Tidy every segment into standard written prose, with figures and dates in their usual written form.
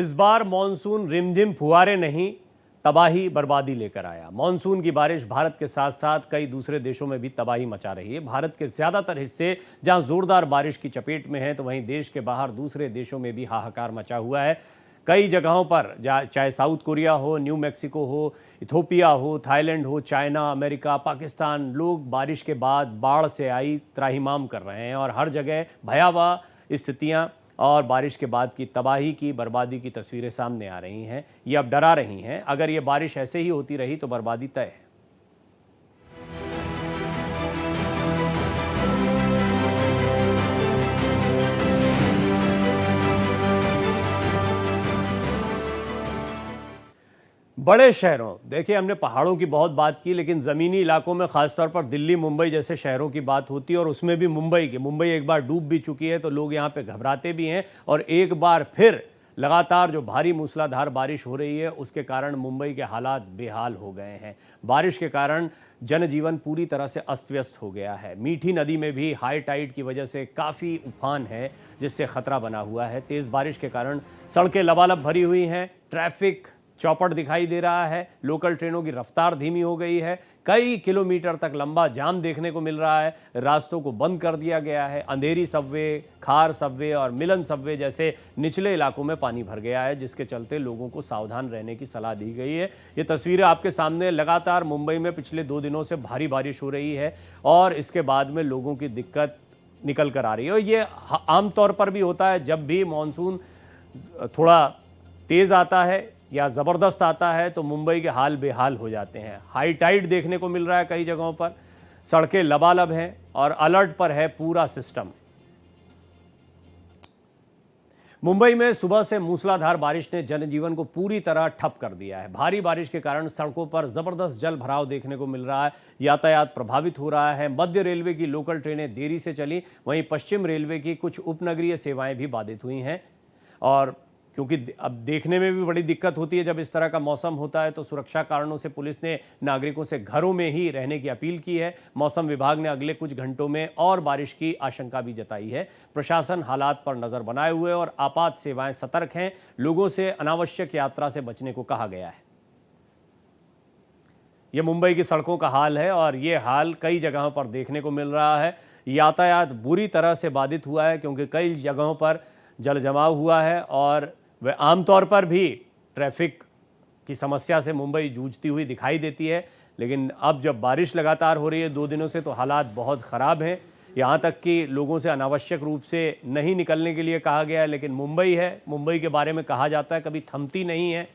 इस बार मॉनसून रिमझिम फुहारे नहीं, तबाही बर्बादी लेकर आया। मॉनसून की बारिश भारत के साथ साथ कई दूसरे देशों में भी तबाही मचा रही है। भारत के ज्यादातर हिस्से जहां जोरदार बारिश की चपेट में हैं, तो वहीं देश के बाहर दूसरे देशों में भी हाहाकार मचा हुआ है। कई जगहों पर, चाहे साउथ कोरिया हो, न्यू मैक्सिको हो, इथोपिया हो, थाईलैंड हो, चाइना, अमेरिका, पाकिस्तान, लोग बारिश के बाद बाढ़ से आई त्राहिमाम कर रहे हैं और हर जगह भयावह स्थितियां और बारिश के बाद की तबाही की, बर्बादी की तस्वीरें सामने आ रही हैं। ये अब डरा रही हैं। अगर ये बारिश ऐसे ही होती रही तो बर्बादी तय है। बड़े शहरों, देखिए हमने पहाड़ों की बहुत बात की, लेकिन ज़मीनी इलाकों में ख़ासतौर पर दिल्ली, मुंबई जैसे शहरों की बात होती है और उसमें भी मुंबई एक बार डूब भी चुकी है, तो लोग यहाँ पे घबराते भी हैं। और एक बार फिर लगातार जो भारी मूसलाधार बारिश हो रही है, उसके कारण मुंबई के हालात बेहाल हो गए हैं। बारिश के कारण जनजीवन पूरी तरह से अस्त व्यस्त हो गया है। मीठी नदी में भी हाई टाइड की वजह से काफ़ी उफान है, जिससे खतरा बना हुआ है। तेज़ बारिश के कारण सड़कें लबालब भरी हुई हैं, ट्रैफिक चौपट दिखाई दे रहा है, लोकल ट्रेनों की रफ्तार धीमी हो गई है, कई किलोमीटर तक लंबा जाम देखने को मिल रहा है, रास्तों को बंद कर दिया गया है। अंधेरी सबवे, खार सबवे और मिलन सबवे जैसे निचले इलाकों में पानी भर गया है, जिसके चलते लोगों को सावधान रहने की सलाह दी गई है। ये तस्वीरें आपके सामने। लगातार मुंबई में पिछले 2 दिनों से भारी बारिश हो रही है और इसके बाद में लोगों की दिक्कत निकल कर आ रही है। और ये आमतौर पर भी होता है, जब भी मानसून थोड़ा तेज़ आता है या ज़बरदस्त आता है तो मुंबई के हाल बेहाल हो जाते हैं। हाई टाइड देखने को मिल रहा है कई जगहों पर, सड़कें लबालब हैं और अलर्ट पर है पूरा सिस्टम। मुंबई में सुबह से मूसलाधार बारिश ने जनजीवन को पूरी तरह ठप कर दिया है। भारी बारिश के कारण सड़कों पर जबरदस्त जल भराव देखने को मिल रहा है, यातायात प्रभावित हो रहा है। मध्य रेलवे की लोकल ट्रेनें देरी से चली, वहीं पश्चिम रेलवे की कुछ उपनगरीय सेवाएं भी बाधित हुई हैं। और क्योंकि अब देखने में भी बड़ी दिक्कत होती है जब इस तरह का मौसम होता है, तो सुरक्षा कारणों से पुलिस ने नागरिकों से घरों में ही रहने की अपील की है। मौसम विभाग ने अगले कुछ घंटों में और बारिश की आशंका भी जताई है। प्रशासन हालात पर नजर बनाए हुए और आपात सेवाएं सतर्क हैं। लोगों से अनावश्यक यात्रा से बचने को कहा गया है। यह मुंबई की सड़कों का हाल है और ये हाल कई जगहों पर देखने को मिल रहा है। यातायात बुरी तरह से बाधित हुआ है, क्योंकि कई जगहों पर जल जमाव हुआ है और वह आमतौर पर भी ट्रैफिक की समस्या से मुंबई जूझती हुई दिखाई देती है। लेकिन अब जब बारिश लगातार हो रही है 2 दिनों से, तो हालात बहुत ख़राब हैं। यहाँ तक कि लोगों से अनावश्यक रूप से नहीं निकलने के लिए कहा गया है। लेकिन मुंबई है, मुंबई के बारे में कहा जाता है कभी थमती नहीं है,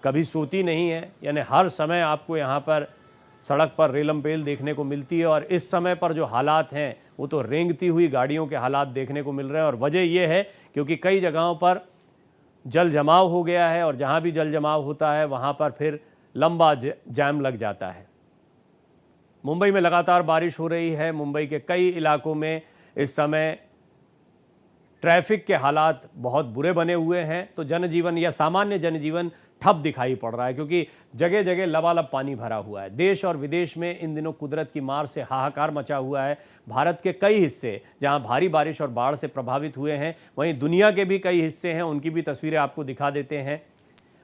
कभी सोती नहीं है। यानी हर समय आपको यहाँ पर सड़क पर रेलम पेल देखने को मिलती है। और इस समय पर जो हालात हैं वो तो रेंगती हुई गाड़ियों के हालात देखने को मिल रहे हैं। और वजह यह है क्योंकि कई जगहों पर जल जमाव हो गया है और जहां भी जल जमाव होता है वहां पर फिर लंबा जाम लग जाता है। मुंबई में लगातार बारिश हो रही है। मुंबई के कई इलाकों में इस समय ट्रैफिक के हालात बहुत बुरे बने हुए हैं, तो जनजीवन या सामान्य जनजीवन ठप दिखाई पड़ रहा है, क्योंकि जगह जगह लबालब पानी भरा हुआ है। देश और विदेश में इन दिनों कुदरत की मार से हाहाकार मचा हुआ है। भारत के कई हिस्से जहां भारी बारिश और बाढ़ से प्रभावित हुए हैं, वहीं दुनिया के भी कई हिस्से हैं, उनकी भी तस्वीरें आपको दिखा देते हैं।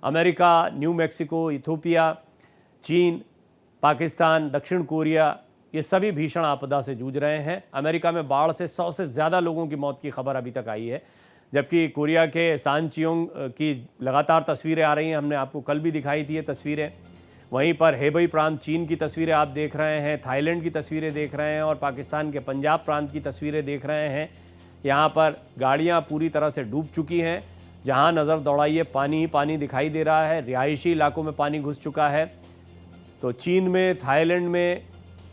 अमेरिका, न्यू मैक्सिको, इथोपिया, चीन, पाकिस्तान, दक्षिण कोरिया, ये सभी भीषण आपदा से जूझ रहे हैं। अमेरिका में बाढ़ से 100 से ज़्यादा लोगों की मौत की खबर अभी तक आई है, जबकि कोरिया के सांचियोंग की लगातार तस्वीरें आ रही हैं। हमने आपको कल भी दिखाई थी ये तस्वीरें। वहीं पर हेबई प्रांत चीन की तस्वीरें आप देख रहे हैं, थाईलैंड की तस्वीरें देख रहे हैं और पाकिस्तान के पंजाब प्रांत की तस्वीरें देख रहे हैं। यहाँ पर गाड़ियाँ पूरी तरह से डूब चुकी हैं। जहाँ नज़र दौड़ाइए पानी ही पानी दिखाई दे रहा है। रिहायशी इलाकों में पानी घुस चुका है। तो चीन में, थाईलैंड में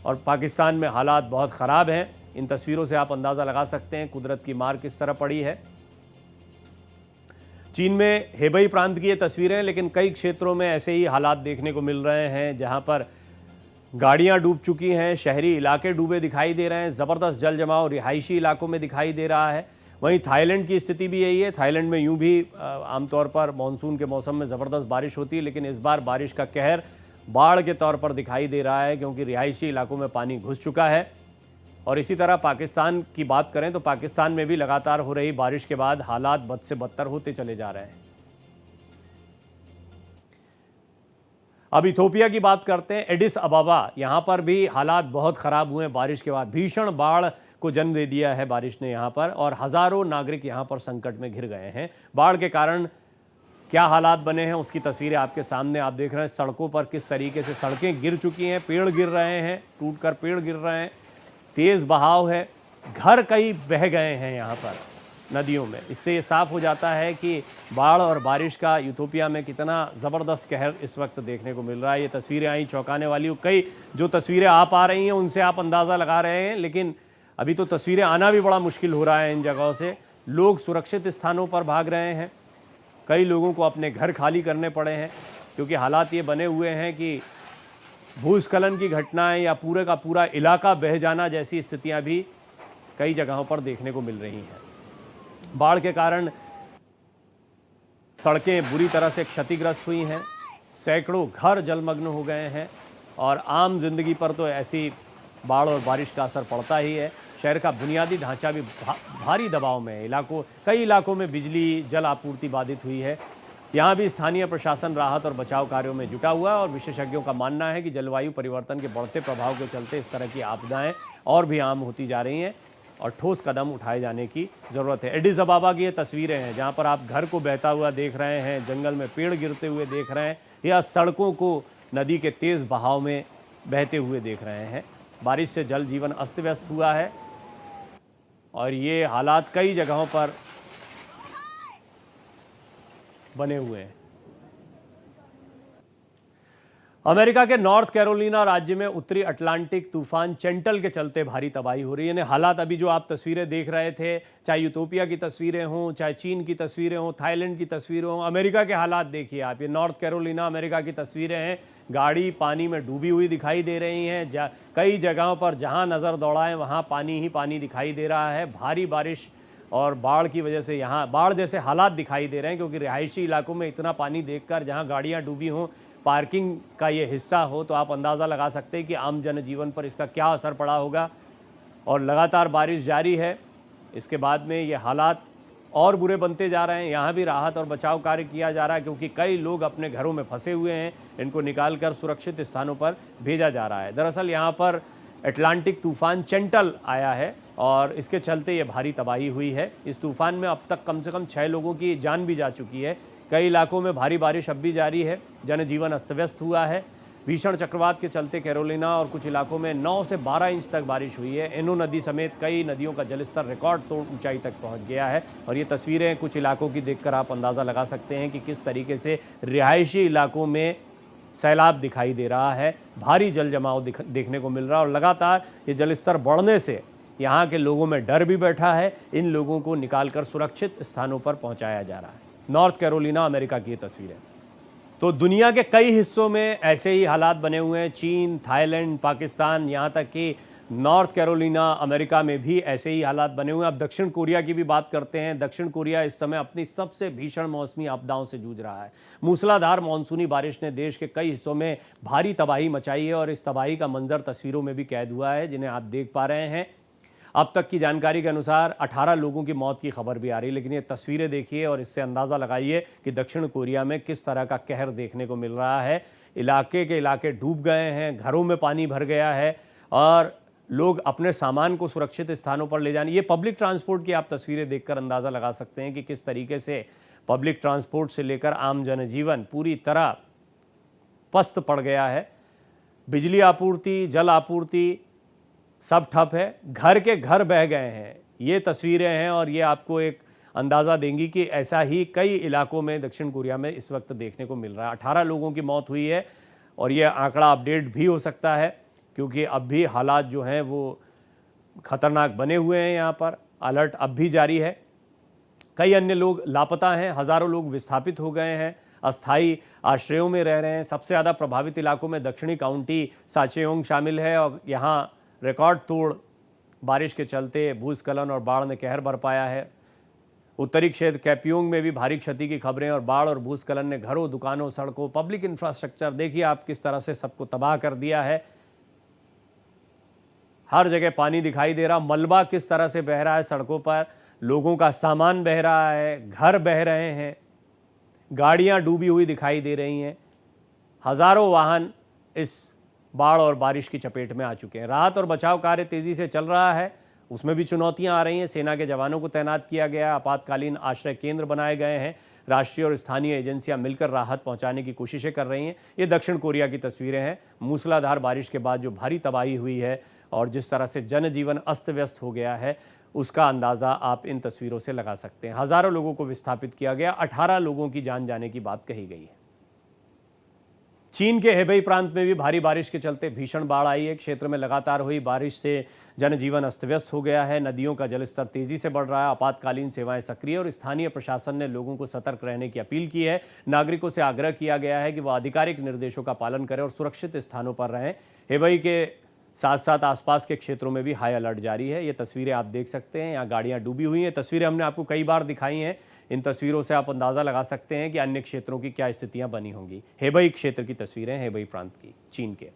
और पाकिस्तान में हालात बहुत ख़राब हैं। इन तस्वीरों से आप अंदाज़ा लगा सकते हैं कुदरत की मार किस तरह पड़ी है। चीन में हेबई प्रांत की ये तस्वीरें, लेकिन कई क्षेत्रों में ऐसे ही हालात देखने को मिल रहे हैं, जहां पर गाड़ियां डूब चुकी हैं, शहरी इलाके डूबे दिखाई दे रहे हैं, ज़बरदस्त जल जमाव रिहायशी इलाकों में दिखाई दे रहा है। वहीं थाईलैंड की स्थिति भी यही है। थाईलैंड में यूं भी आमतौर पर मानसून के मौसम में ज़बरदस्त बारिश होती है, लेकिन इस बार बारिश का कहर बाढ़ के तौर पर दिखाई दे रहा है, क्योंकि रिहायशी इलाकों में पानी घुस चुका है। और इसी तरह पाकिस्तान की बात करें तो पाकिस्तान में भी लगातार हो रही बारिश के बाद हालात बद से बदतर होते चले जा रहे हैं। अब इथोपिया की बात करते हैं। एडिस अबाबा, यहाँ पर भी हालात बहुत ख़राब हुए हैं बारिश के बाद। भीषण बाढ़ को जन्म दे दिया है बारिश ने यहाँ पर, और हज़ारों नागरिक यहाँ पर संकट में घिर गए हैं। बाढ़ के कारण क्या हालात बने हैं उसकी तस्वीरें आपके सामने आप देख रहे हैं। सड़कों पर किस तरीके से सड़कें गिर चुकी हैं, पेड़ गिर रहे हैं, टूटकर पेड़ गिर रहे हैं, तेज़ बहाव है, घर कई बह गए हैं यहाँ पर नदियों में। इससे ये साफ हो जाता है कि बाढ़ और बारिश का इथोपिया में कितना ज़बरदस्त कहर इस वक्त देखने को मिल रहा है। ये तस्वीरें आई चौंकाने वाली, कई जो तस्वीरें आप आ रही हैं उनसे आप अंदाज़ा लगा रहे हैं, लेकिन अभी तो तस्वीरें आना भी बड़ा मुश्किल हो रहा है इन जगहों से। लोग सुरक्षित स्थानों पर भाग रहे हैं, कई लोगों को अपने घर खाली करने पड़े हैं, क्योंकि हालात ये बने हुए हैं कि भूस्खलन की घटनाएं या पूरे का पूरा इलाका बह जाना जैसी स्थितियां भी कई जगहों पर देखने को मिल रही हैं। बाढ़ के कारण सड़कें बुरी तरह से क्षतिग्रस्त हुई हैं, सैकड़ों घर जलमग्न हो गए हैं, और आम जिंदगी पर तो ऐसी बाढ़ और बारिश का असर पड़ता ही है। शहर का बुनियादी ढांचा भी भारी दबाव में है। कई इलाकों में बिजली जल आपूर्ति बाधित हुई है। यहाँ भी स्थानीय प्रशासन राहत और बचाव कार्यों में जुटा हुआ है, और विशेषज्ञों का मानना है कि जलवायु परिवर्तन के बढ़ते प्रभाव के चलते इस तरह की आपदाएं और भी आम होती जा रही हैं और ठोस कदम उठाए जाने की ज़रूरत है। एडिस अबाबा की ये तस्वीरें हैं जहाँ पर आप घर को बहता हुआ देख रहे हैं, जंगल में पेड़ गिरते हुए देख रहे हैं, या सड़कों को नदी के तेज़ बहाव में बहते हुए देख रहे हैं। बारिश से जल जीवन अस्त व्यस्त हुआ है, और ये हालात कई जगहों पर बने हुए हैं। अमेरिका के नॉर्थ कैरोलिना राज्य में उत्तरी अटलांटिक तूफान चेंटल के चलते भारी तबाही हो रही है। हालात अभी जो आप तस्वीरें देख रहे थे, चाहे यूटोपिया की तस्वीरें हों, चाहे चीन की तस्वीरें हों, थाईलैंड की तस्वीरें हों, अमेरिका के हालात देखिए आप। ये नॉर्थ कैरोलिना अमेरिका की तस्वीरें हैं। गाड़ी पानी में डूबी हुई दिखाई दे रही हैं। कई जगहों पर जहां नज़र दौड़ाएं वहां पानी ही पानी दिखाई दे रहा है। भारी बारिश और बाढ़ की वजह से यहाँ बाढ़ जैसे हालात दिखाई दे रहे हैं, क्योंकि रिहायशी इलाकों में इतना पानी देखकर जहां गाड़ियां डूबी हों, पार्किंग का ये हिस्सा हो, तो आप अंदाज़ा लगा सकते हैं कि आम जनजीवन पर इसका क्या असर पड़ा होगा। और लगातार बारिश जारी है, इसके बाद में ये हालात और बुरे बनते जा रहे हैं। यहाँ भी राहत और बचाव कार्य किया जा रहा है, क्योंकि कई लोग अपने घरों में फंसे हुए हैं, इनको निकालकर सुरक्षित स्थानों पर भेजा जा रहा है। दरअसल यहाँ पर अटलांटिक तूफान चेंटल आया है, और इसके चलते ये भारी तबाही हुई है। इस तूफान में अब तक कम से कम 6 लोगों की जान भी जा चुकी है। कई इलाकों में भारी बारिश अब भी जारी है, जनजीवन अस्त व्यस्त हुआ है। भीषण चक्रवात के चलते कैरोलिना और कुछ इलाकों में 9 से 12 इंच तक बारिश हुई है। एनो नदी समेत कई नदियों का जलस्तर रिकॉर्ड तोड़ ऊंचाई तक पहुंच गया है, और ये तस्वीरें कुछ इलाकों की देखकर आप अंदाज़ा लगा सकते हैं कि किस तरीके से रिहायशी इलाकों में सैलाब दिखाई दे रहा है, भारी जल जमाव देखने को मिल रहा है। और लगातार ये जलस्तर बढ़ने से यहाँ के लोगों में डर भी बैठा है। इन लोगों को निकालकर सुरक्षित स्थानों पर पहुँचाया जा रहा है। नॉर्थ कैरोलिना अमेरिका की ये तस्वीरें। तो दुनिया के कई हिस्सों में ऐसे ही हालात बने हुए हैं। चीन, थाईलैंड, पाकिस्तान, यहाँ तक कि नॉर्थ कैरोलिना अमेरिका में भी ऐसे ही हालात बने हुए हैं। अब दक्षिण कोरिया की भी बात करते हैं। दक्षिण कोरिया इस समय अपनी सबसे भीषण मौसमी आपदाओं से जूझ रहा है। मूसलाधार मानसूनी बारिश ने देश के कई हिस्सों में भारी तबाही मचाई है, और इस तबाही का मंजर तस्वीरों में भी कैद हुआ है, जिन्हें आप देख पा रहे हैं। अब तक की जानकारी के अनुसार 18 लोगों की मौत की खबर भी आ रही है, लेकिन ये तस्वीरें देखिए और इससे अंदाज़ा लगाइए कि दक्षिण कोरिया में किस तरह का कहर देखने को मिल रहा है। इलाके के इलाके डूब गए हैं, घरों में पानी भर गया है, और लोग अपने सामान को सुरक्षित स्थानों पर ले जाने। ये पब्लिक ट्रांसपोर्ट की आप तस्वीरें देखकर अंदाज़ा लगा सकते हैं कि किस तरीके से पब्लिक ट्रांसपोर्ट से लेकर आम जनजीवन पूरी तरह पस्त पड़ गया है। बिजली आपूर्ति, जल आपूर्ति सब ठप है, घर के घर बह गए हैं। ये तस्वीरें हैं, और ये आपको एक अंदाज़ा देंगी कि ऐसा ही कई इलाकों में दक्षिण कोरिया में इस वक्त देखने को मिल रहा है। 18 लोगों की मौत हुई है, और ये आंकड़ा अपडेट भी हो सकता है, क्योंकि अब भी हालात जो हैं वो ख़तरनाक बने हुए हैं। यहाँ पर अलर्ट अब भी जारी है। कई अन्य लोग लापता हैं, हज़ारों लोग विस्थापित हो गए हैं, अस्थायी आश्रयों में रह रहे हैं। सबसे ज़्यादा प्रभावित इलाकों में दक्षिणी काउंटी साचेयोंग शामिल है, और यहाँ रिकॉर्ड तोड़ बारिश के चलते भूस्खलन और बाढ़ ने कहर बरपाया है। उत्तरी क्षेत्र कैपियोंग में भी भारी क्षति की खबरें, और बाढ़ और भूस्खलन ने घरों, दुकानों, सड़कों, पब्लिक इंफ्रास्ट्रक्चर देखिए आप किस तरह से सबको तबाह कर दिया है। हर जगह पानी दिखाई दे रहा, मलबा किस तरह से बह रहा है सड़कों पर, लोगों का सामान बह रहा है, घर बह रहे हैं, गाड़ियां डूबी हुई दिखाई दे रही हैं। हजारों वाहन इस बाढ़ और बारिश की चपेट में आ चुके हैं। राहत और बचाव कार्य तेजी से चल रहा है, उसमें भी चुनौतियां आ रही हैं। सेना के जवानों को तैनात किया गया, आपातकालीन आश्रय केंद्र बनाए गए हैं, राष्ट्रीय और स्थानीय एजेंसियां मिलकर राहत पहुंचाने की कोशिशें कर रही हैं। ये दक्षिण कोरिया की तस्वीरें हैं। मूसलाधार बारिश के बाद जो भारी तबाही हुई है और जिस तरह से जनजीवन अस्त व्यस्त हो गया है, उसका अंदाज़ा आप इन तस्वीरों से लगा सकते हैं। हज़ारों लोगों को विस्थापित किया गया, 18 लोगों की जान जाने की बात कही गई है। चीन के हेबेई प्रांत में भी भारी बारिश के चलते भीषण बाढ़ आई है। क्षेत्र में लगातार हुई बारिश से जनजीवन अस्त व्यस्त हो गया है। नदियों का जलस्तर तेजी से बढ़ रहा है। आपातकालीन सेवाएं सक्रिय और स्थानीय प्रशासन ने लोगों को सतर्क रहने की अपील की है। नागरिकों से आग्रह किया गया है कि वह आधिकारिक निर्देशों का पालन करें और सुरक्षित स्थानों पर रहें। हेबेई के साथ साथ आसपास के क्षेत्रों में भी हाई अलर्ट जारी है। ये तस्वीरें आप देख सकते हैं, यहाँ गाड़ियाँ डूबी हुई हैं। तस्वीरें हमने आपको कई बार दिखाई हैं। इन तस्वीरों से आप अंदाज़ा लगा सकते हैं कि अन्य क्षेत्रों की क्या स्थितियां बनी होंगी। हेबेई क्षेत्र की तस्वीरें, हेबेई प्रांत की, चीन के।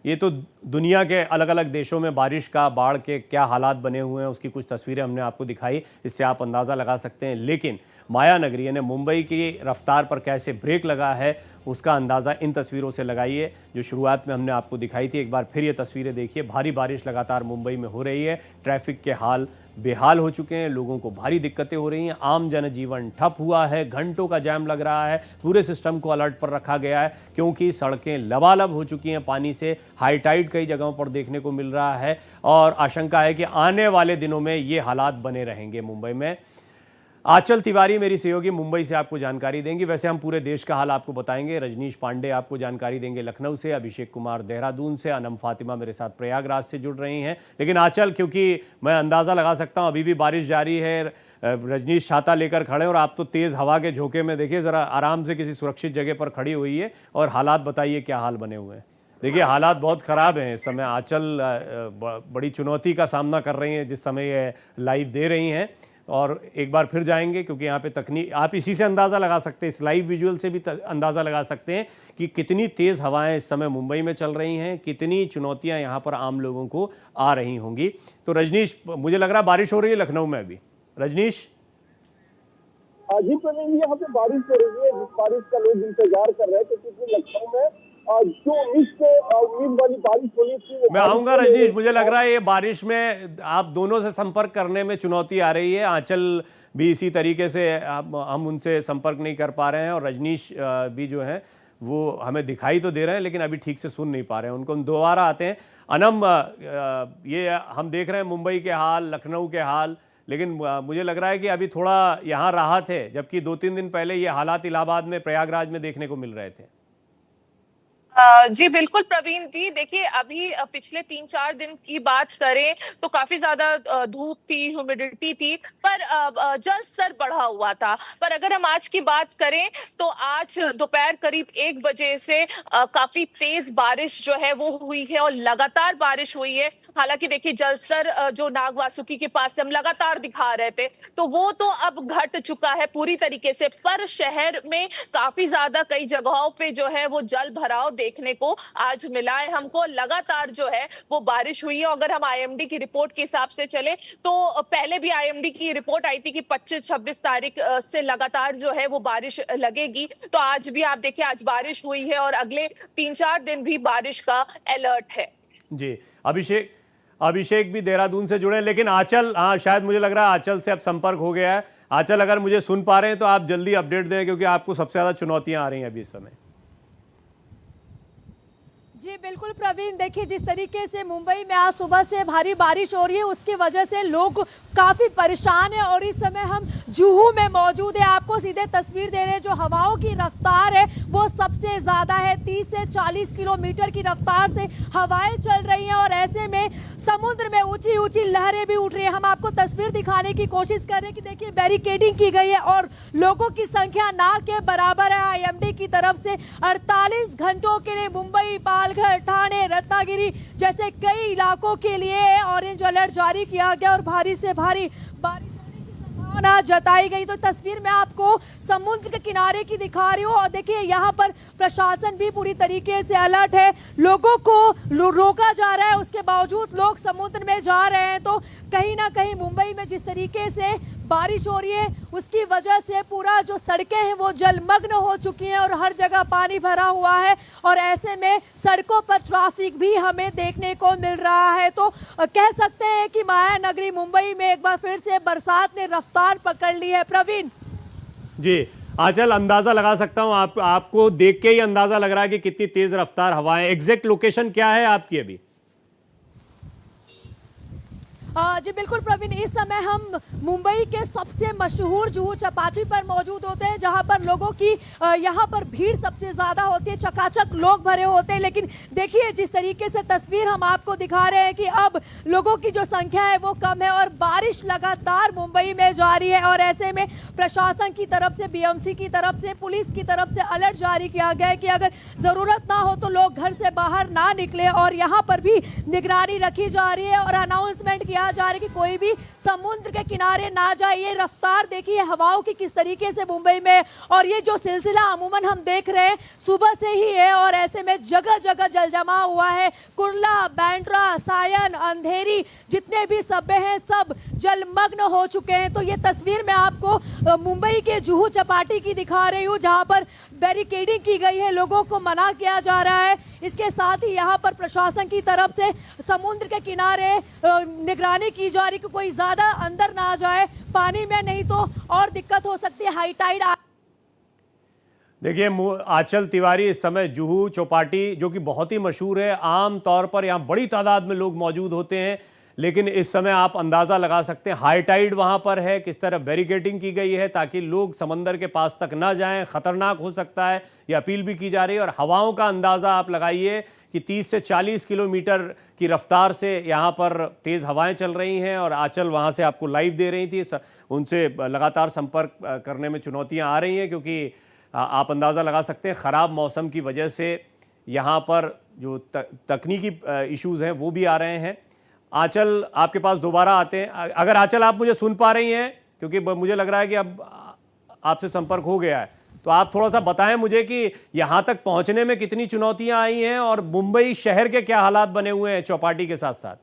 ये तो दुनिया के अलग अलग देशों में बारिश का, बाढ़ के क्या हालात बने हुए हैं, उसकी कुछ तस्वीरें हमने आपको दिखाई, इससे आप अंदाज़ा लगा सकते हैं। लेकिन माया नगरी यानी मुंबई की रफ्तार पर कैसे ब्रेक लगा है, उसका अंदाज़ा इन तस्वीरों से लगाइए जो शुरुआत में हमने आपको दिखाई थी। एक बार फिर ये तस्वीरें देखिए। भारी बारिश लगातार मुंबई में हो रही है। ट्रैफिक के हाल बेहाल हो चुके हैं, लोगों को भारी दिक्कतें हो रही हैं। आम जनजीवन ठप हुआ है, घंटों का जाम लग रहा है। पूरे सिस्टम को अलर्ट पर रखा गया है क्योंकि सड़कें लबालब हो चुकी हैं पानी से। हाई टाइड कई जगहों पर देखने को मिल रहा है और आशंका है कि आने वाले दिनों में ये हालात बने रहेंगे मुंबई में। आंचल तिवारी मेरी सहयोगी मुंबई से आपको जानकारी देंगी। वैसे हम पूरे देश का हाल आपको बताएंगे। रजनीश पांडे आपको जानकारी देंगे लखनऊ से, अभिषेक कुमार देहरादून से, अनम फातिमा मेरे साथ प्रयागराज से जुड़ रही हैं। लेकिन आंचल, क्योंकि मैं अंदाज़ा लगा सकता हूं अभी भी बारिश जारी है, रजनीश छाता लेकर खड़े और आप तो तेज़ हवा के झोंके में, देखिए ज़रा आराम से किसी सुरक्षित जगह पर खड़ी हुई है और हालात बताइए क्या हाल बने हुए हैं। देखिए हालात बहुत ख़राब हैं इस समय। आंचल बड़ी चुनौती का सामना कर रही हैं जिस समय ये लाइव दे रही हैं। और एक बार फिर जाएंगे क्योंकि यहाँ पे तकनीक, आप इसी से अंदाज़ा लगा सकते हैं, इस लाइव विजुअल से भी अंदाज़ा लगा सकते हैं कि कितनी तेज़ हवाएं इस समय मुंबई में चल रही हैं, कितनी चुनौतियां यहाँ पर आम लोगों को आ रही होंगी। तो रजनीश, मुझे लग रहा है बारिश हो रही है लखनऊ में अभी। रजनीश जी प्रवीण, यहाँ पे बारिश हो रही है, जिस बारिश का लोग इंतजार कर रहे थे क्योंकि लखनऊ में जो उम्मीद वाली बारिश होनी थी। मैं आऊंगा रजनीश, मुझे लग रहा है ये बारिश में आप दोनों से संपर्क करने में चुनौती आ रही है। आंचल भी इसी तरीके से हम उनसे संपर्क नहीं कर पा रहे हैं और रजनीश भी जो है वो हमें दिखाई तो दे रहे हैं लेकिन अभी ठीक से सुन नहीं पा रहे हैं। उनको हम दोबारा आते हैं। अनम, ये हम देख रहे हैं मुंबई के हाल, लखनऊ के हाल, लेकिन मुझे लग रहा है कि अभी थोड़ा यहाँ राहत है, जबकि 2-3 दिन पहले ये हालात इलाहाबाद में, प्रयागराज में देखने को मिल रहे थे। जी बिल्कुल प्रवीण जी, देखिए अभी पिछले 3-4 दिन की बात करें तो काफी ज्यादा धूप थी, ह्यूमिडिटी थी, पर जल स्तर बढ़ा हुआ था। पर अगर हम आज की बात करें तो आज दोपहर करीब 1 बजे से काफी तेज बारिश जो है वो हुई है और लगातार बारिश हुई है। हालांकि देखिए जल स्तर जो नाग वासुकी के पास से हम लगातार दिखा रहे थे तो वो तो अब घट चुका है पूरी तरीके से, पर शहर में काफी ज्यादा कई जगहों पे जो है वो जल भराव देखने को आज मिला है। हमको लगातार जो है वो बारिश हुई है। अगर हम आईएमडी की रिपोर्ट के हिसाब से चले तो पहले भी आईएमडी की रिपोर्ट आई थी कि 25-26 तारीख से लगातार जो है वो बारिश लगेगी। तो आज भी आप देखिए आज बारिश हुई है और अगले 3-4 दिन भी बारिश का अलर्ट है। जी, अभिषेक भी देहरादून से जुड़े, लेकिन आंचल, हाँ शायद मुझे लग रहा है आंचल से अब संपर्क हो गया है। आंचल, अगर मुझे सुन पा रहे हैं तो आप जल्दी अपडेट दें क्योंकि आपको सबसे ज्यादा चुनौतियां आ रही हैं अभी इस समय। जी बिल्कुल प्रवीण, देखिए जिस तरीके से मुंबई में आज सुबह से भारी बारिश हो रही है उसकी वजह से लोग काफी परेशान हैं और इस समय हम जुहू में मौजूद है। आपको सीधे तस्वीर दे रहे हैं। जो हवाओं की रफ्तार है वो सबसे ज्यादा है, 30 से 40 किलोमीटर की रफ्तार से हवाएं चल रही हैं और ऐसे में समुद्र में ऊंची ऊंची लहरें भी उठ रही है। हम आपको तस्वीर दिखाने की कोशिश कर रहे हैं कि देखिए बैरिकेडिंग की गई है और लोगों की संख्या ना के बराबर है। आईएमडी की तरफ से 48 घंटों के लिए मुंबई, पालघर, ठाणे, रत्नागिरी जैसे कई इलाकों के लिए ऑरेंज अलर्ट जारी किया गया और भारी से भारी बारिश होने की संभावना जताई गई। तो तस्वीर में आपको समुद्र के किनारे की दिखा रही हूँ और देखिए यहाँ पर प्रशासन भी पूरी तरीके से अलर्ट है। लोगों को रोका जा रहा है, उसके बावजूद लोग समुद्र में जा रहे हैं। तो कहीं ना कहीं मुंबई में जिस तरीके से बारिश हो रही है, उसकी वजह से पूरा जो सड़कें हैं वो जलमग्न हो चुकी हैं और हर जगह पानी भरा हुआ है और ऐसे में सड़कों पर ट्रैफिक भी हमें देखने को मिल रहा है। तो कह सकते हैं कि माया नगरी मुंबई में एक बार फिर से बरसात ने रफ्तार पकड़ ली है। प्रवीण जी, आंचल, अंदाजा लगा सकता हूं, आपको देख के ही अंदाजा लग रहा है कि कितनी तेज रफ्तार हवाएं। एग्जैक्ट लोकेशन क्या है आपकी अभी? जी बिल्कुल प्रवीण, इस समय हम मुंबई के सबसे मशहूर जुहू चौपाटी पर मौजूद होते हैं, जहां पर लोगों की यहां पर भीड़ सबसे ज्यादा होती है, चकाचक लोग भरे होते हैं। लेकिन देखिए जिस तरीके से तस्वीर हम आपको दिखा रहे हैं कि अब लोगों की जो संख्या है वो कम है और बारिश लगातार मुंबई में जारी है और ऐसे में प्रशासन की तरफ से, बीएमसी की तरफ से, पुलिस की तरफ से अलर्ट जारी किया गया है कि अगर जरूरत ना हो तो लोग घर से बाहर ना निकले और यहाँ पर भी निगरानी रखी जा रही है और अनाउंसमेंट किया जा रहा है कि कोई भी समुद्र के किनारे ना जाए। ये रफ्तार देखिए हवाओं की किस तरीके से मुंबई में, और ये जो सिलसिला अमूमन हम देख रहे हैं सुबह से ही है और ऐसे में जगह जगह जल जमा हुआ है। कुर्ला, बांद्रा, सायन, अंधेरी जितने भी सब्बे हैं सब जलमग्न हो चुके हैं। तो ये तस्वीर मैं आपको मुंबई के जुहू चौपाटी की दिखा रही हूँ, जहां पर बैरिकेडिंग की गई है, लोगों को मना किया जा रहा है। इसके साथ ही यहाँ पर प्रशासन की तरफ से समुद्र के किनारे निगरानी की जा रही कि कोई ज्यादा अंदर ना जाए पानी में, नहीं तो और दिक्कत हो सकती है। हाई टाइड देखिए, आंचल तिवारी इस समय जुहू चौपाटी, जो कि बहुत ही मशहूर है, आम तौर पर यहाँ बड़ी तादाद में लोग मौजूद होते हैं, लेकिन इस समय आप अंदाज़ा लगा सकते हैं हाई टाइड वहाँ पर है, किस तरह बैरिकेडिंग की गई है ताकि लोग समंदर के पास तक ना जाएं, ख़तरनाक हो सकता है, ये अपील भी की जा रही है। और हवाओं का अंदाज़ा आप लगाइए कि 30 से 40 किलोमीटर की रफ्तार से यहाँ पर तेज़ हवाएं चल रही हैं और आंचल वहाँ से आपको लाइव दे रही थी, उनसे लगातार संपर्क करने में चुनौतियाँ आ रही हैं क्योंकि आप अंदाज़ा लगा सकते हैं ख़राब मौसम की वजह से यहाँ पर जो तकनीकी इश्यूज़ हैं वो भी आ रहे हैं। आंचल, आपके पास दोबारा आते हैं। अगर आंचल आप मुझे सुन पा रही हैं, क्योंकि मुझे लग रहा है कि अब आपसे संपर्क हो गया है, तो आप थोड़ा सा बताएं मुझे कि यहाँ तक पहुँचने में कितनी चुनौतियाँ आई हैं और मुंबई शहर के क्या हालात बने हुए हैं चौपाटी के साथ साथ।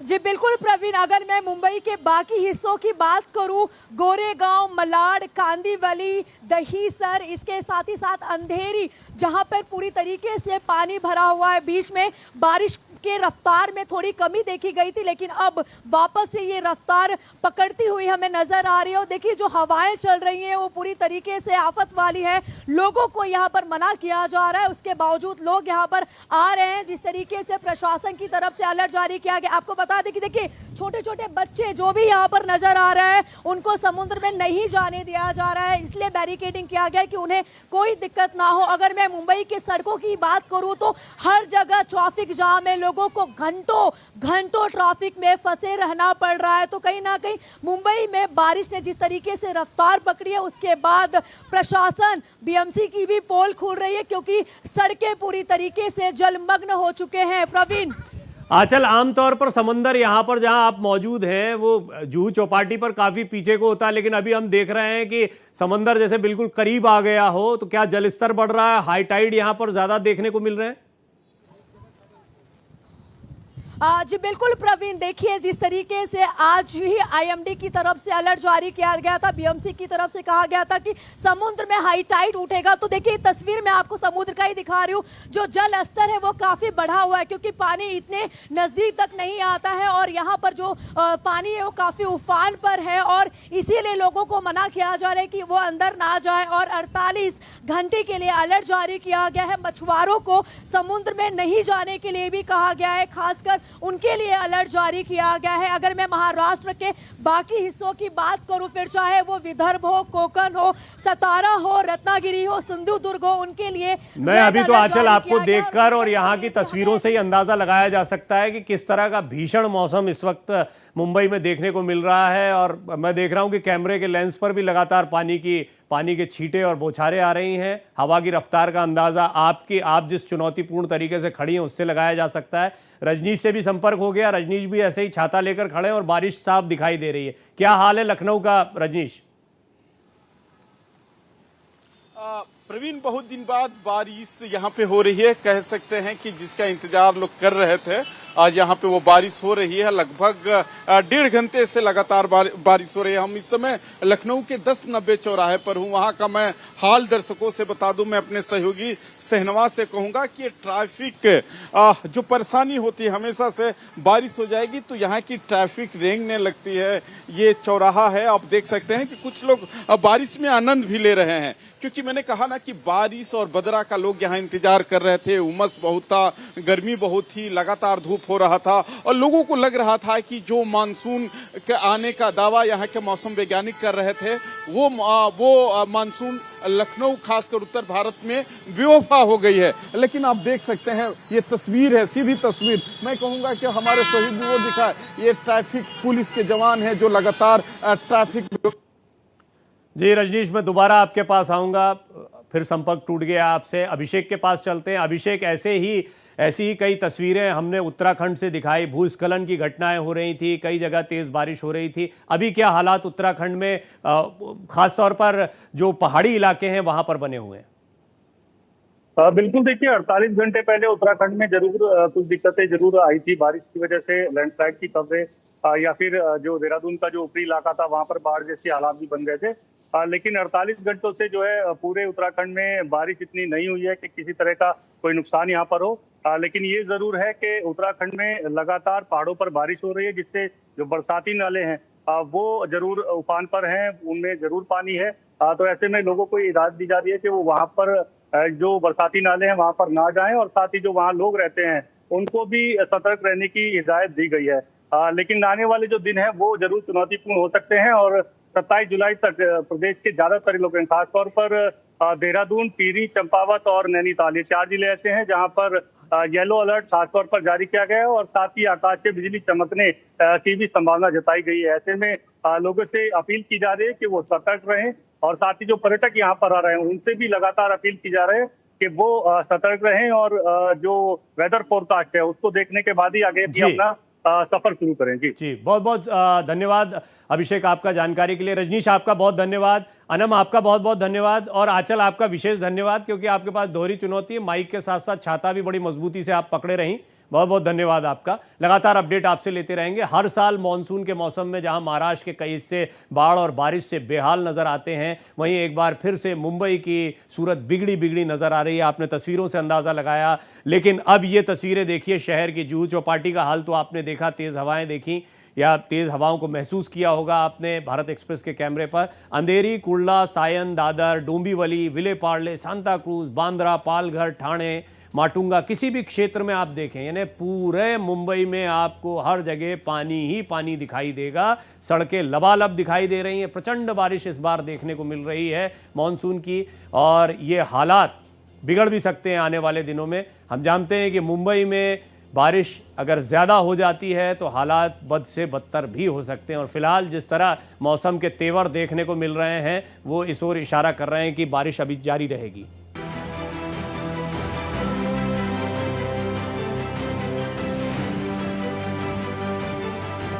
जी बिल्कुल प्रवीण, अगर मैं मुंबई के बाकी हिस्सों की बात करूं, गोरेगांव, मलाड, कांदिवली, दहीसर, इसके साथ ही साथ अंधेरी, जहां पर पूरी तरीके से पानी भरा हुआ है। बीच में बारिश के रफ्तार में थोड़ी कमी देखी गई थी, लेकिन अब वापस से ये रफ्तार पकड़ती हुई हमें नजर आ रही है। और देखिए जो हवाएं चल रही हैं वो पूरी तरीके से आफत वाली है, लोगों को यहाँ पर मना किया जा रहा है, उसके बावजूद लोग यहाँ पर आ रहे हैं। जिस तरीके से प्रशासन की तरफ से अलर्ट जारी किया गया, आपको बता दें कि देखिए छोटे छोटे बच्चे जो भी यहाँ पर नजर आ रहे हैं उनको समुद्र में नहीं जाने दिया जा रहा है, इसलिए बैरिकेडिंग किया गया कि उन्हें कोई दिक्कत ना हो। अगर मैं मुंबई के सड़कों की बात करूं तो हर जगह ट्रैफिक जाम है, लोगों को घंटों घंटों ट्रैफिक में फंसे रहना पड़ रहा है। तो कहीं ना कहीं मुंबई में बारिश ने जिस तरीके से रफ्तार पकड़ी है, उसके बाद प्रशासन, बीएमसी की भी पोल खुल रही है क्योंकि सड़कें पूरी तरीके से जलमग्न हो चुके हैं। प्रवीण, आंचल, आमतौर पर समंदर यहाँ पर जहाँ आप मौजूद हैं वो जुहू चौपाटी पर काफी पीछे को होता है, लेकिन अभी हम देख रहे हैं कि समंदर जैसे बिल्कुल करीब आ गया हो, तो क्या जलस्तर बढ़ रहा है? हाई टाइड यहाँ पर ज्यादा देखने को मिल रहे हैं? जी बिल्कुल प्रवीण, देखिए जिस तरीके से आज ही आईएमडी की तरफ से अलर्ट जारी किया गया था, बीएमसी की तरफ से कहा गया था कि समुद्र में हाई टाइड उठेगा। तो देखिए तस्वीर में आपको समुद्र का ही दिखा रही हूँ, जो जल स्तर है वो काफी बढ़ा हुआ है क्योंकि पानी इतने नजदीक तक नहीं आता है और यहाँ पर जो पानी है वो काफी उफान पर है और इसीलिए लोगों को मना किया जा रहा है कि वो अंदर ना जाए और 48 घंटे के लिए अलर्ट जारी किया गया है। मछुआरों को समुद्र में नहीं जाने के लिए भी कहा गया है, खासकर उनके लिए अलर्ट जारी किया गया है। अगर मैं महाराष्ट्र के बाकी हिस्सों की बात करूं, फिर चाहे वो विदर्भ हो, कोकण हो, सतारा हो, रत्नागिरी हो, सिंधुदुर्ग हो, उनके लिए मैं अभी तो आंचल आपको देखकर और यहाँ की तस्वीरों से ही अंदाजा लगाया जा सकता है कि किस तरह का भीषण मौसम इस वक्त मुंबई में देखने को मिल रहा है। और मैं देख रहा हूँ कि कैमरे के लेंस पर भी लगातार पानी के छींटे और बौछारें आ रही हैं। हवा की रफ्तार का अंदाजा आप जिस चुनौतीपूर्ण तरीके से खड़ी हैं उससे लगाया जा सकता है। रजनीश से भी संपर्क हो गया, रजनीश भी ऐसे ही छाता लेकर खड़े हैं और बारिश साफ दिखाई दे रही है। क्या हाल है लखनऊ का, रजनीश? प्रवीण, बहुत दिन बाद बारिश यहाँ पे हो रही है, कह सकते हैं कि जिसका इंतजार लोग कर रहे थे आज यहाँ पे वो बारिश हो रही है। लगभग 1.5 घंटे से लगातार बारिश हो रही है। हम इस समय लखनऊ के 1090 चौराहे पर हूँ। वहाँ का मैं हाल दर्शकों से बता दूं। मैं अपने सहयोगी शहनवाज से कहूंगा कि ट्रैफिक जो परेशानी होती है हमेशा से, बारिश हो जाएगी तो यहाँ की ट्रैफिक रेंगने लगती है। ये चौराहा है, आप देख सकते हैं कि कुछ लोग बारिश में आनंद भी ले रहे हैं, क्योंकि मैंने कहा ना कि बारिश और बदरा का लोग यहाँ इंतजार कर रहे थे। उमस बहुत था, गर्मी बहुत थी, लगातार धूप हो रहा था और लोगों को लग रहा था कि जो मानसून के आने का दावा यहाँ के मौसम वैज्ञानिक कर रहे थे वो मानसून लखनऊ खासकर उत्तर भारत में बेवफा हो गई है। लेकिन आप देख सकते हैं ये तस्वीर है, सीधी तस्वीर। मैं कहूँगा कि हमारे सहयोगी वो दिखा, ये ट्रैफिक पुलिस के जवान हैं जो लगातार ट्रैफिक। जी रजनीश, मैं दोबारा आपके पास आऊँगा, फिर संपर्क टूट गया आपसे। अभिषेक के पास चलते हैं। अभिषेक, ऐसी ही कई तस्वीरें हमने उत्तराखंड से दिखाई। भूस्खलन की घटनाएं हो रही थी, कई जगह तेज़ बारिश हो रही थी। अभी क्या हालात उत्तराखंड में, खासतौर पर जो पहाड़ी इलाके हैं वहाँ पर बने हुए हैं? बिल्कुल, देखिए 48 घंटे पहले उत्तराखंड में जरूर कुछ दिक्कतें जरूर आई थी। बारिश की वजह से लैंडस्लाइड की खबरें या फिर जो देहरादून का जो ऊपरी इलाका था वहां पर बाढ़ जैसी हालात भी बन गए थे। लेकिन 48 घंटों से जो है पूरे उत्तराखंड में बारिश इतनी नहीं हुई है कि किसी तरह का कोई नुकसान यहाँ पर हो। लेकिन ये जरूर है कि उत्तराखंड में लगातार पहाड़ों पर बारिश हो रही है, जिससे जो बरसाती नाले हैं वो जरूर उफान पर हैं, उनमें जरूर पानी है। तो ऐसे में लोगों को हिदायत दी जा रही है कि वो वहां पर जो बरसाती नाले हैं वहां पर ना जाएं, और साथ ही जो वहां लोग रहते हैं उनको भी सतर्क रहने की हिदायत दी गई है। लेकिन आने वाले जो दिन है वो जरूर चुनौतीपूर्ण हो सकते हैं, और 27 जुलाई तक प्रदेश के ज्यादातर इलाकों में, खासतौर पर देहरादून, टिहरी, चंपावत और नैनीताल, ये 4 जिले ऐसे हैं जहां पर येलो अलर्ट खासतौर पर जारी किया गया है, और साथ ही आकाश से बिजली चमकने की भी संभावना जताई गई है। ऐसे में लोगों से अपील की जा रही है कि वो सतर्क रहें, और साथ ही जो पर्यटक यहाँ पर आ रहे हैं उनसे भी लगातार अपील की जा रही है कि वो सतर्क रहें, और जो वेदर फोरकास्ट है उसको देखने के बाद ही आगे भी अपना सफर शुरू करें। जी बहुत बहुत धन्यवाद अभिषेक आपका जानकारी के लिए। रजनीश आपका बहुत धन्यवाद। अनम आपका बहुत बहुत धन्यवाद। और आंचल आपका विशेष धन्यवाद, क्योंकि आपके पास दोहरी चुनौती है, माइक के साथ साथ छाता भी बड़ी मजबूती से आप पकड़े रहीं। बहुत बहुत धन्यवाद आपका। लगातार अपडेट आपसे लेते रहेंगे। हर साल मानसून के मौसम में जहां महाराष्ट्र के कई हिस्से बाढ़ और बारिश से बेहाल नजर आते हैं, वहीं एक बार फिर से मुंबई की सूरत बिगड़ी नजर आ रही है। आपने तस्वीरों से अंदाजा लगाया, लेकिन अब ये तस्वीरें देखिए शहर की। जुहू चौपाटी का हाल तो आपने देखा, तेज हवाएं देखी या तेज हवाओं को महसूस किया होगा आपने भारत एक्सप्रेस के कैमरे पर। अंधेरी, कुर्ला, सायन, दादर, डोंबिवली, विले पार्ले, सांता क्रूज, बांद्रा, पालघर, ठाणे, माटुंगा, किसी भी क्षेत्र में आप देखें, यानी पूरे मुंबई में आपको हर जगह पानी ही पानी दिखाई देगा। सड़कें लबालब दिखाई दे रही हैं। प्रचंड बारिश इस बार देखने को मिल रही है मानसून की, और ये हालात बिगड़ भी सकते हैं आने वाले दिनों में। हम जानते हैं कि मुंबई में बारिश अगर ज़्यादा हो जाती है तो हालात बद से बदतर भी हो सकते हैं, और फिलहाल जिस तरह मौसम के तेवर देखने को मिल रहे हैं वो इस ओर इशारा कर रहे हैं कि बारिश अभी जारी रहेगी।